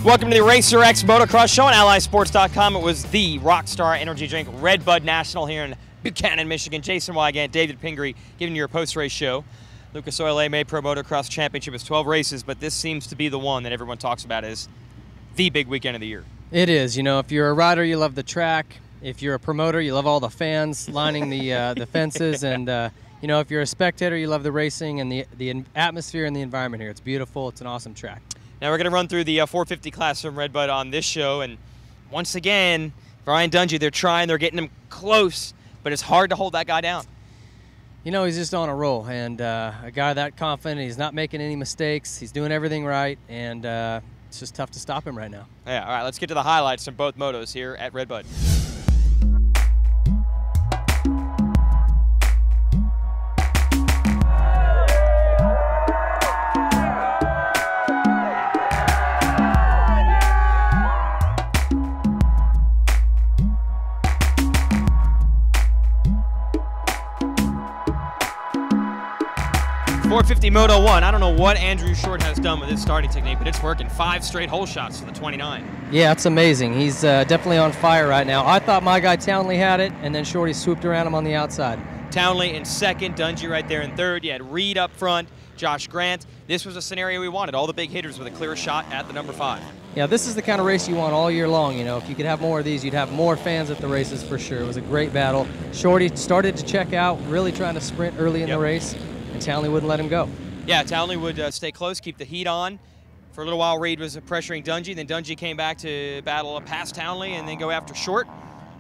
Welcome to the Racer X Motocross Show on AllySports.com. It was the Rockstar Energy Drink Red Bud National here in Buchanan, Michigan. Jason Wygant, David Pingree giving you your post-race show. Lucas Oil made Pro Motocross Championship is 12 races, but this seems to be the one that everyone talks about as the big weekend of the year. It is. You know, if you're a rider, you love the track. If you're a promoter, you love all the fans lining the fences. And, you know, if you're a spectator, you love the racing and the atmosphere and the environment here. It's beautiful. It's an awesome track. Now we're going to run through the 450 class from Red Bud on this show, and once again, Brian Dungey, they're getting him close, but it's hard to hold that guy down. You know, he's just on a roll, and a guy that confident, he's not making any mistakes, he's doing everything right, and it's just tough to stop him right now. Yeah, all right, let's get to the highlights from both motos here at Red Bud. 450 Moto 1. I don't know what Andrew Short has done with his starting technique, but it's working. 5 straight hole shots for the 29. Yeah, it's amazing. He's definitely on fire right now. I thought my guy Townley had it, and then Shorty swooped around him on the outside. Townley in second, Dungey right there in third. You had Reed up front, Josh Grant. This was a scenario we wanted. All the big hitters with a clear shot at the number 5. Yeah, this is the kind of race you want all year long. You know, if you could have more of these, you'd have more fans at the races for sure. It was a great battle. Shorty started to check out, really trying to sprint early in the race, and Townley wouldn't let him go. Yeah, Townley would stay close, keep the heat on. For a little while, Reed was pressuring Dungey. Then Dungey came back to battle past Townley and then go after Short.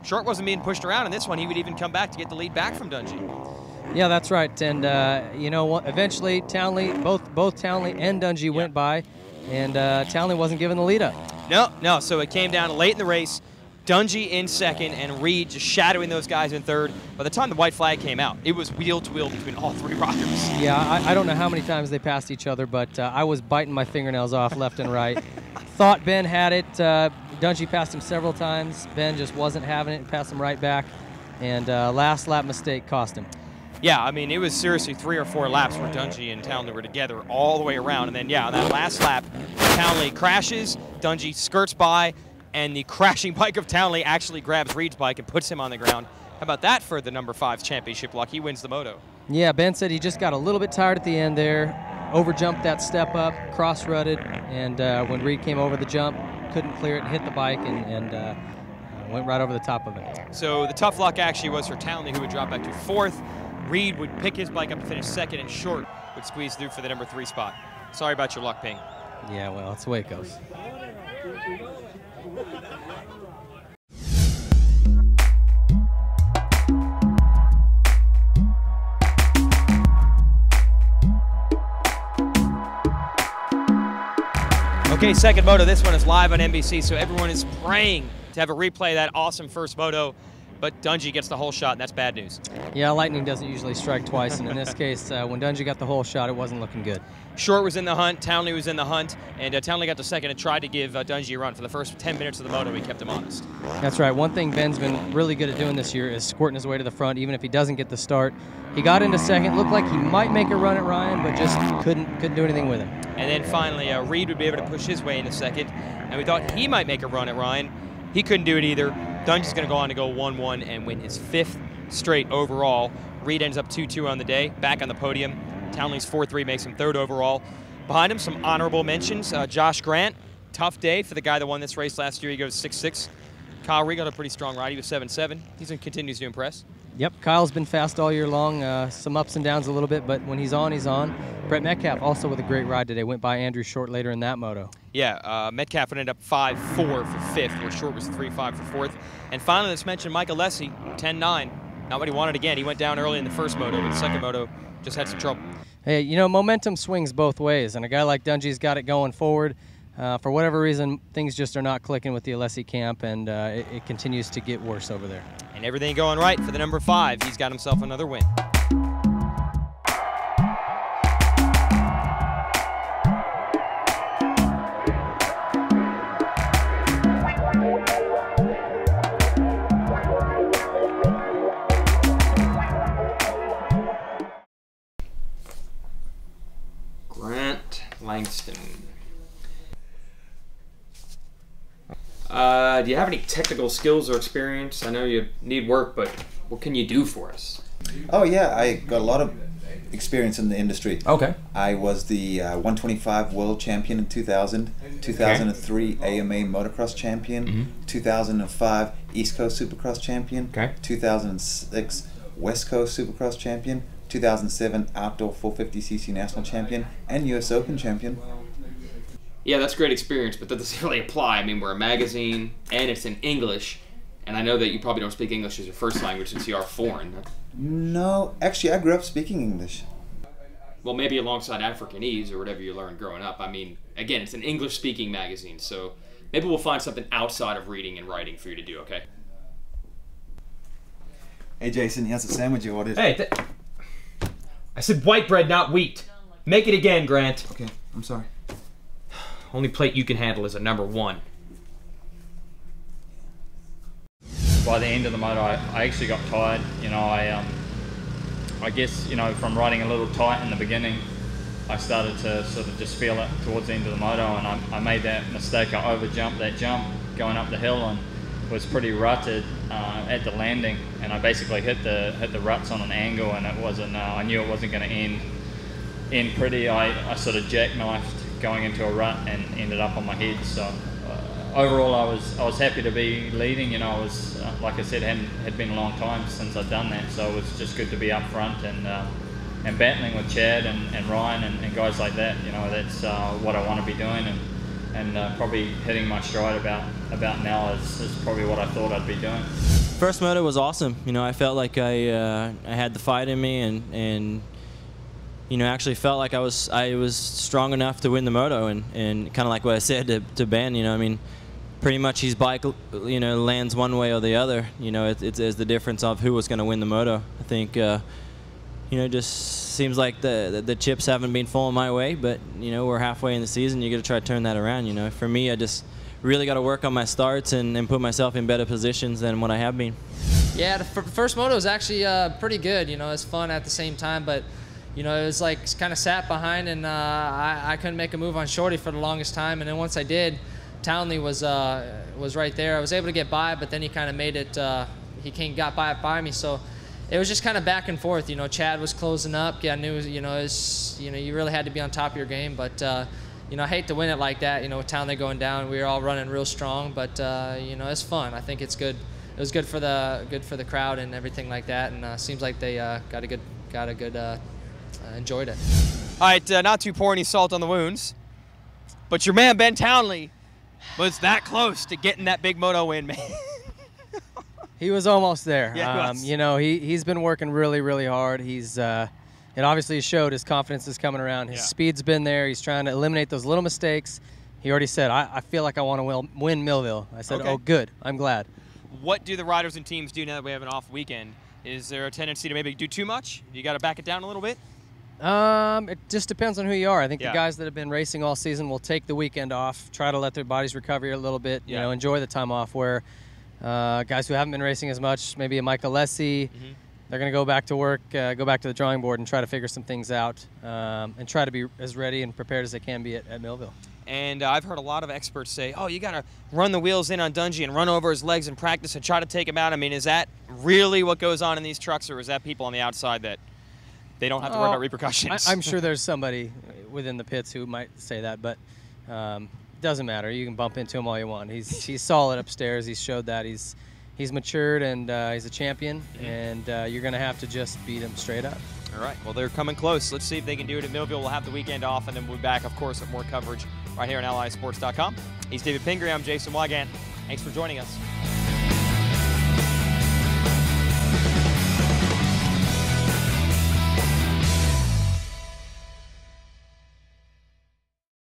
Short wasn't being pushed around in this one. He would even come back to get the lead back from Dungey. Yeah, that's right. And you know what? Eventually, Townley, both Townley and Dungey went by, and Townley wasn't giving the lead up. No. So it came down late in the race. Dungey in second and Reed just shadowing those guys in third. By the time the white flag came out, it was wheel to wheel between all 3 riders. Yeah, I don't know how many times they passed each other, but I was biting my fingernails off left and right. Thought Ben had it. Dungey passed him several times. Ben just wasn't having it and passed him right back. And last lap mistake cost him. Yeah, I mean, it was seriously 3 or 4 laps where Dungey and Townley were together all the way around. And then, yeah, on that last lap, Townley crashes, Dungey skirts by, and the crashing bike of Townley actually grabs Reed's bike and puts him on the ground. How about that for the number 5's championship luck? He wins the moto. Yeah, Ben said he just got a little bit tired at the end there, overjumped that step up, cross-rutted, and when Reed came over the jump, couldn't clear it and hit the bike and went right over the top of it. So the tough luck actually was for Townley, who would drop back to 4th. Reed would pick his bike up and finish 2nd, and Short would squeeze through for the number 3 spot. Sorry about your luck, Ping. Yeah, well, that's the way it goes. Okay, second moto. This one is live on NBC, so everyone is praying to have a replay of that awesome first moto, but Dungey gets the whole shot, and that's bad news. Yeah, lightning doesn't usually strike twice, and in this case, when Dungey got the whole shot, it wasn't looking good. Short was in the hunt, Townley was in the hunt, and Townley got to second and tried to give Dungey a run. For the first 10 minutes of the moto, he kept him honest. That's right. One thing Ben's been really good at doing this year is squirting his way to the front, even if he doesn't get the start. He got into second, looked like he might make a run at Ryan, but just couldn't do anything with him. And then finally, Reed would be able to push his way into second, and we thought he might make a run at Ryan. He couldn't do it either. Dungey's going to go on to go 1-1 and win his 5th straight overall. Reed ends up 2-2 on the day, back on the podium. Townley's 4-3 makes him 3rd overall. Behind him, some honorable mentions. Josh Grant, tough day for the guy that won this race last year. He goes 6-6. Kyle Reed got a pretty strong ride. He was 7-7. He continues to impress. Yep, Kyle's been fast all year long. Some ups and downs a little bit, but when he's on, he's on. Brett Metcalf also with a great ride today. Went by Andrew Short later in that moto. Yeah, Metcalf would end up 5-4 for 5th, where Short was 3-5 for 4th. And finally, let's mention Mike Alessi, 10-9. Not what he wanted again. He went down early in the first moto, but the second moto just had some trouble. Hey, you know, momentum swings both ways, and a guy like Dungey's got it going forward. For whatever reason, things just are not clicking with the Alessi camp, and it continues to get worse over there. And everything going right for the number 5. He's got himself another win. Grant Langston. Do you have any technical skills or experience? I know you need work, but what can you do for us? Oh yeah, I got a lot of experience in the industry. Okay. I was the 125 world champion in 2000, 2003 AMA motocross champion, 2005 East Coast Supercross champion, 2006 West Coast Supercross champion, 2007 outdoor 450cc national champion, and US Open champion. Yeah, that's great experience, but that doesn't really apply. I mean, we're a magazine, and it's in English, and I know that you probably don't speak English as your first language since you are foreign. No, actually, I grew up speaking English. Well, maybe alongside Africanese or whatever you learned growing up. I mean, again, it's an English-speaking magazine, so maybe we'll find something outside of reading and writing for you to do, okay? Hey, Jason, here's the sandwich you ordered. Hey, I said white bread, not wheat. Make it again, Grant. Okay, I'm sorry. Only plate you can handle is a #1. By the end of the moto, I actually got tired. You know, I guess, you know, from riding a little tight in the beginning, I started to sort of just feel it towards the end of the moto, and I made that mistake. I overjumped that jump going up the hill and was pretty rutted at the landing, and I basically hit the ruts on an angle, and it wasn't. I knew it wasn't going to end pretty. I sort of jackknifed going into a rut and ended up on my head. So overall, I was happy to be leading. You know, I was like I said, had been a long time since I'd done that, so it was just good to be up front and battling with Chad and Ryan and guys like that. You know, that's what I want to be doing, and probably hitting my stride about now is probably what I thought I'd be doing. First moto was awesome. You know, I felt like I had the fight in me, and you know, actually felt like I was strong enough to win the moto, and kind of like what I said to Ben. You know, I mean, pretty much his bike, you know, lands one way or the other. You know, it's the difference of who was going to win the moto. I think, you know, just seems like the chips haven't been falling my way, but you know, we're halfway in the season. You got to try to turn that around. You know, for me, I just really got to work on my starts and put myself in better positions than what I have been. Yeah, the first moto was actually pretty good. You know, it's fun at the same time, but you know, it was like kind of sat behind, and I couldn't make a move on Shorty for the longest time. And then once I did, Townley was right there. I was able to get by, but then he kind of made it. He got by me, so it was just kind of back and forth. You know, Chad was closing up. Yeah, I knew. You know, you really had to be on top of your game. But you know, I hate to win it like that. You know, with Townley going down, we were all running real strong. But you know, it's fun. I think it's good. It was good for the crowd and everything like that. And seems like they got a good. Enjoyed it. All right, not to pour any salt on the wounds, but your man Ben Townley was that close to getting that big moto win, man. He was almost there. Yeah, you know, he's been working really, really hard. It obviously showed his confidence is coming around. His speed's been there. He's trying to eliminate those little mistakes. He already said, I feel like I want to win Millville. I said, oh, good. I'm glad. What do the riders and teams do now that we have an off weekend? Is there a tendency to maybe do too much? You got to back it down a little bit? It just depends on who you are. I think the guys that have been racing all season will take the weekend off, try to let their bodies recover a little bit, you know, enjoy the time off, where guys who haven't been racing as much, maybe a Mike Alessi, they're going to go back to work, go back to the drawing board and try to figure some things out and try to be as ready and prepared as they can be at Millville. And I've heard a lot of experts say, oh, you got to run the wheels in on Dungey and run over his legs in practice and try to take him out. I mean, is that really what goes on in these trucks, or is that people on the outside that they don't have to worry about repercussions? I'm sure there's somebody within the pits who might say that, but doesn't matter. You can bump into him all you want. He's solid upstairs. He's showed that. He's matured, and he's a champion, and you're going to have to just beat him straight up. All right. Well, they're coming close. Let's see if they can do it at Millville. We'll have the weekend off, and then we'll be back, of course, with more coverage right here on LISports.com. He's David Pingree. I'm Jason Wygant. Thanks for joining us.